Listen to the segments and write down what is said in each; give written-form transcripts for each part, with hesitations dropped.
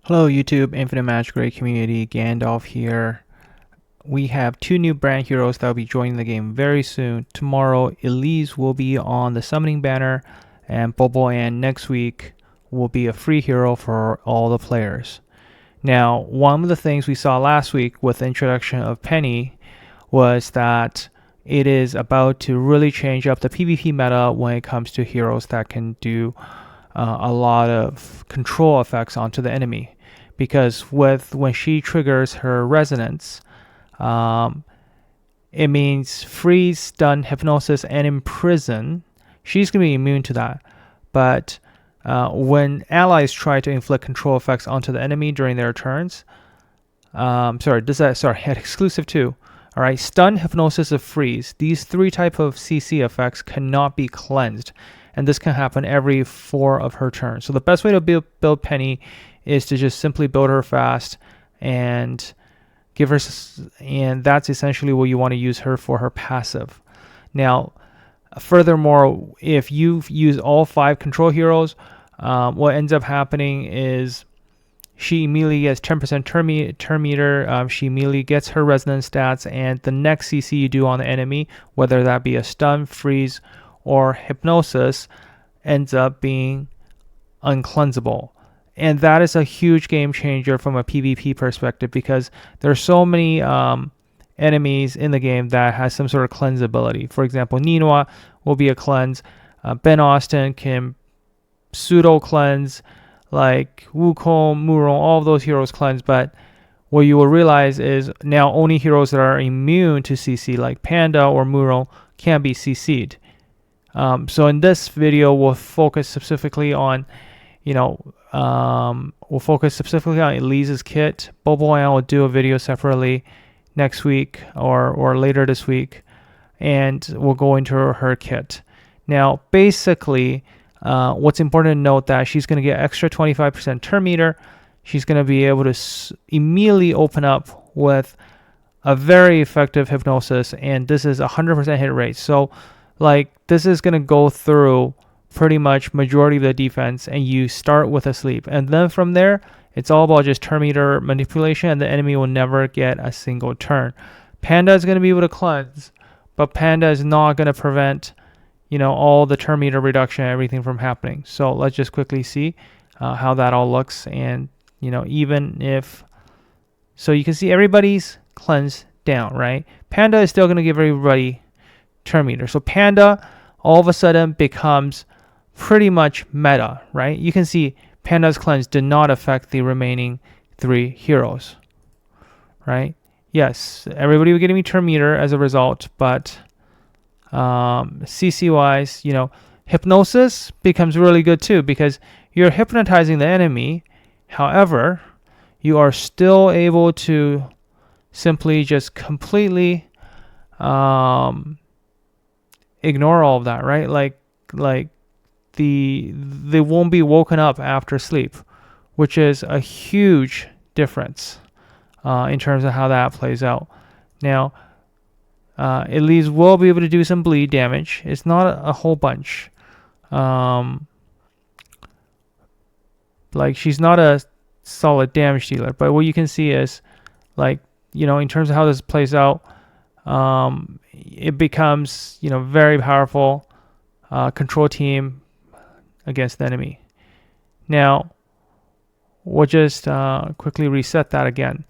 Hello YouTube, Infinite Magicraid community, Gandalf here. We have two new brand heroes that will be joining the game very soon. Tomorrow, Elise will be on the summoning banner, and Bobo and next week will be a free hero for all the players. Now, one of the things we saw last week with the introduction of Penny was that it is about to really change up the PvP meta when it comes to heroes that can do a lot of control effects onto the enemy. Because when she triggers her resonance, it means freeze, stun, hypnosis, and imprison. She's going to be immune to that. But when allies try to inflict control effects onto the enemy during their turns, exclusive too. All right, stun, hypnosis, or freeze. These three type of CC effects cannot be cleansed, and this can happen every 4 of her turns. So the best way to build Penny is to just simply build her fast and give her, and that's essentially what you want to use her for, her passive. Now, furthermore, if you use all 5 control heroes, what ends up happening is she immediately gets 10% turn meter. She immediately gets her resonance stats, and the next CC you do on the enemy, whether that be a stun, freeze, or hypnosis, ends up being uncleansable. And that is a huge game changer from a PvP perspective, because there's so many enemies in the game that has some sort of cleanse ability. For example, Ninoa will be a cleanse. Ben Austin can pseudo cleanse, like Wukong, Murong, all of those heroes cleanse. But what you will realize is now only heroes that are immune to CC, like Panda or Murong, can be CC'd. So in this video, we'll focus specifically on, Elise's kit. Bobo and I will do a video separately next week or later this week, and we'll go into her kit. Now, basically, what's important to note that she's going to get extra 25% turn meter. She's going to be able to immediately open up with a very effective hypnosis, and this is 100% hit rate. So, this is going to go through pretty much majority of the defense, and you start with a sleep, and then from there it's all about just turn meter manipulation, and the enemy will never get a single turn. Panda is going to be able to cleanse, but Panda is not going to prevent all the turn meter reduction and everything from happening. So let's just quickly see how that all looks. And even if so, you can see everybody's cleanse down, right? Panda is still going to give everybody turn meter. So Panda all of a sudden becomes pretty much meta, right? You can see Panda's cleanse did not affect the remaining 3 heroes, right? Yes, everybody was getting me turn meter as a result, but CC wise, hypnosis becomes really good too, because you're hypnotizing the enemy. However, you are still able to simply just completely ignore all of that, right? Like they won't be woken up after sleep, which is a huge difference in terms of how that plays out. Now, Elise will be able to do some bleed damage. It's not a whole bunch. She's not a solid damage dealer, but what you can see is, in terms of how this plays out, it becomes, very powerful control team against the enemy. Now, we'll just quickly reset that again.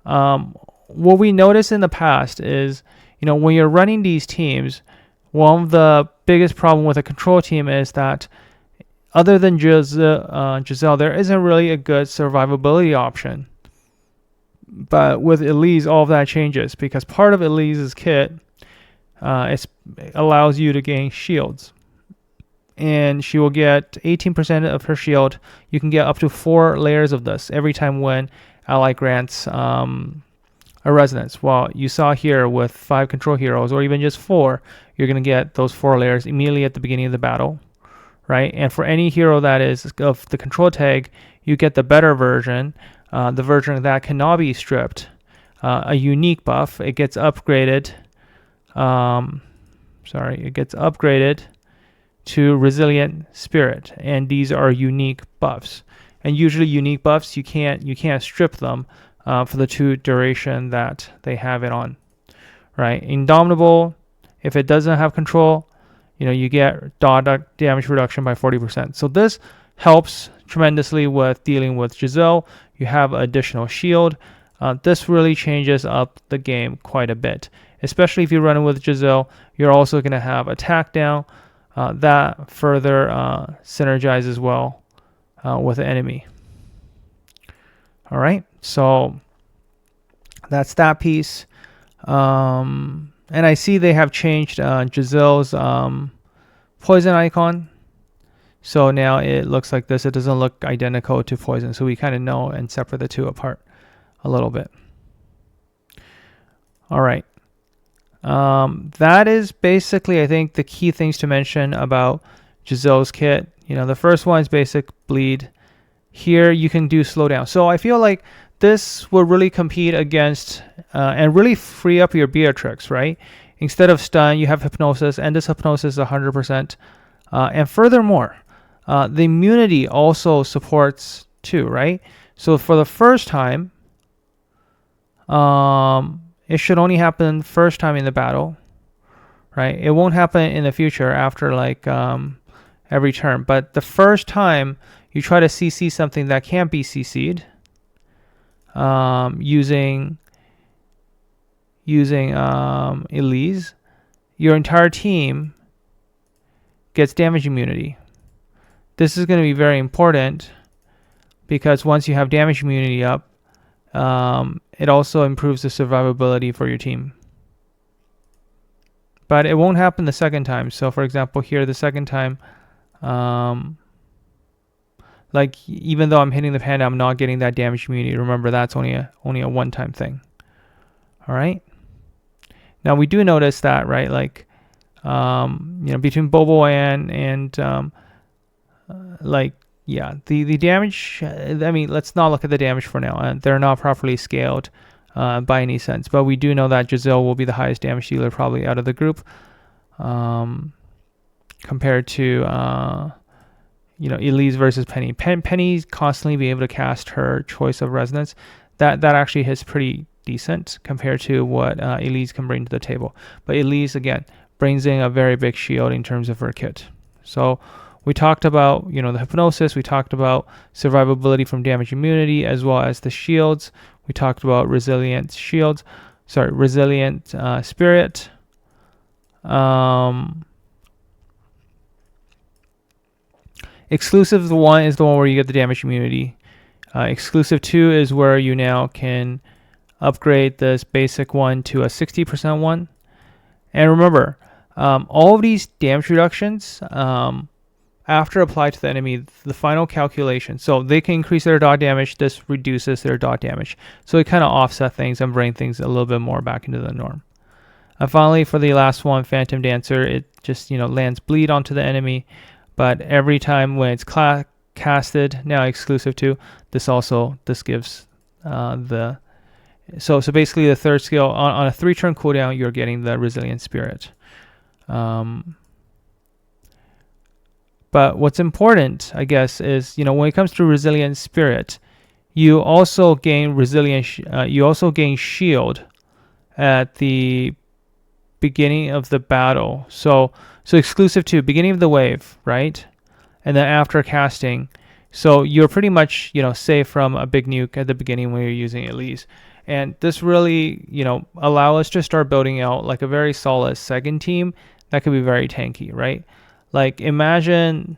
What we noticed in the past is, when you're running these teams, one of the biggest problem with a control team is that other than Giselle, there isn't really a good survivability option. But with Elise, all of that changes, because part of Elise's kit allows you to gain shields. And she will get 18% of her shield. You can get up to 4 layers of this every time when ally grants a resonance. Well, you saw here with 5 control heroes, or even just 4, you're going to get those 4 layers immediately at the beginning of the battle, right? And for any hero that is of the control tag, you get the better version, the version that cannot be stripped, a unique buff. It gets upgraded. It gets upgraded to Resilient Spirit, and these are unique buffs. and usually unique buffs, you can't strip them for the 2 duration that they have it on, right? Indomitable, if it doesn't have control, you get dot damage reduction by 40%. So this helps tremendously with dealing with Giselle. You have additional shield. This really changes up the game quite a bit, especially if you're running with Giselle. You're also going to have attack down. That further synergizes well with the enemy. All right, so that's that piece. And I see they have changed Giselle's poison icon. So now it looks like this. It doesn't look identical to poison. So we kind of know and separate the 2 apart a little bit. All right. That is basically, I think, the key things to mention about Giselle's kit. The first one is basic bleed. Here you can do slowdown. So I feel like this will really compete against and really free up your Beatrix, right? Instead of stun, you have hypnosis, and this hypnosis is 100%. And furthermore, the immunity also supports too, right? So for the first time, it should only happen first time in the battle, right? It won't happen in the future after like every turn. But the first time you try to CC something that can't be CC'd using Elise, your entire team gets damage immunity. This is going to be very important because once you have damage immunity up, it also improves the survivability for your team. But it won't happen the second time. So for example, here the second time, like even though I'm hitting the panda, I'm not getting that damage immunity. Remember, that's only a one-time thing. All right. Now we do notice that, right? Like, between Bobo and the damage. I mean, let's not look at the damage for now. They're not properly scaled by any sense. But we do know that Giselle will be the highest damage dealer probably out of the group, compared to Elise versus Penny. Penny's constantly be able to cast her choice of resonance. That actually hits pretty decent compared to what Elise can bring to the table. But Elise again brings in a very big shield in terms of her kit. So we talked about the hypnosis. We talked about survivability from damage immunity as well as the shields. We talked about resilient shields. Sorry, resilient spirit. Exclusive 1 is the one where you get the damage immunity. Exclusive 2 is where you now can upgrade this basic one to a 60% one. And remember, all of these damage reductions, after applied to the enemy, the final calculation, so they can increase their dot damage, this reduces their dot damage. So it kind of offset things and bring things a little bit more back into the norm. And finally, for the last one, Phantom Dancer, it just lands bleed onto the enemy. But every time when it's casted, now exclusive to, this gives so basically the third skill on a 3-turn cooldown, you're getting the resilient spirit. But what's important, I guess, is when it comes to resilient spirit, you also gain you also gain shield at the beginning of the battle. So exclusive to beginning of the wave, right? And then after casting, so you're pretty much safe from a big nuke at the beginning when you're using Elise. And this really allow us to start building out like a very solid second team that could be very tanky, right? Like imagine,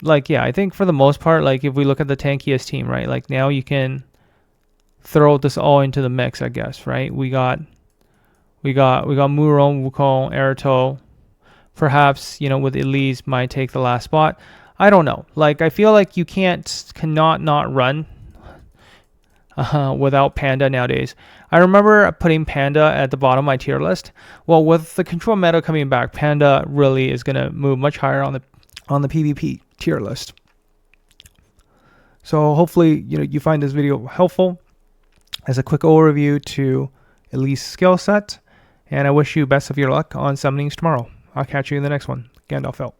I think for the most part, like if we look at the tankiest team, right? Like now you can throw this all into the mix, I guess, right? We got Muron, Wukong, Erito. Perhaps, with Elise might take the last spot. I don't know. Like I feel like you cannot not run without Panda nowadays. I remember putting Panda at the bottom of my tier list. Well, with the control meta coming back, Panda really is going to move much higher on the PvP tier list. So hopefully, you find this video helpful as a quick overview to Elise skill set. And I wish you best of your luck on summonings tomorrow. I'll catch you in the next one. Gandalf out.